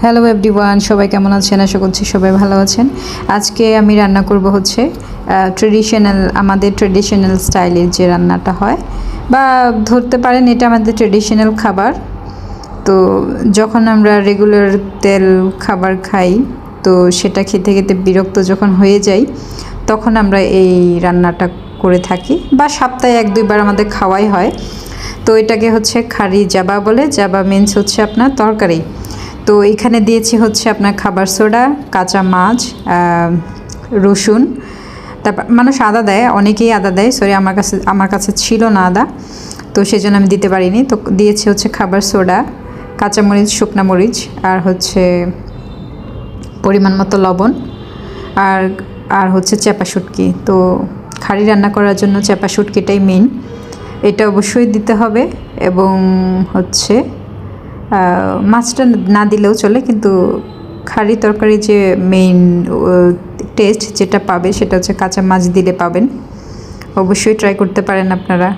Hello everyone, সবাই কেমন আছেন? আশা করছি সবাই ভালো আছেন। আজকে আমি রান্না করব হচ্ছে আমাদের ট্রেডিশনাল স্টাইলের যে রান্নাটা হয়, বা ধরতে পারেন এটা আমাদের ট্রেডিশনাল খাবার। তো যখন আমরা রেগুলার তেল খাবার খাই, তো সেটা খেতে খেতে বিরক্ত যখন হয়ে যাই, তখন আমরা এই রান্নাটা করে থাকি, বা সপ্তাহে 1-2 বার আমাদের খাওয়াই হয়। তো এটাকে হচ্ছে খারি জাবা বলে। জাবা মিন্স হচ্ছে আপনার তরকারি। তো এখানে দিয়েছি হচ্ছে আপনার খাবার সোডা, কাঁচা মাছ, রসুন, তারপর মানুষ আদা দেয়, অনেকেই আদা দেয়। সরি, আমার কাছে ছিল না আদা, তো সেই জন্য আমি দিতে পারিনি। তো দিয়েছি হচ্ছে খাবার সোডা, কাঁচামরিচ, শুকনা মরিচ, আর হচ্ছে পরিমাণ মতো লবণ, আর আর হচ্ছে চ্যাপা শুটকি। তো খাড়ি রান্না করার জন্য চ্যাপা শুটকিটাই মেইন, এটা অবশ্যই দিতে হবে। এবং হচ্ছে মাছটা না দিলেও চলে, কিন্তু খাড়ি তরকারি যে মেইন টেস্ট যেটা পাবে সেটা হচ্ছে কাঁচা মাছ দিলে পাবেন। অবশ্যই ট্রাই করতে পারেন আপনারা।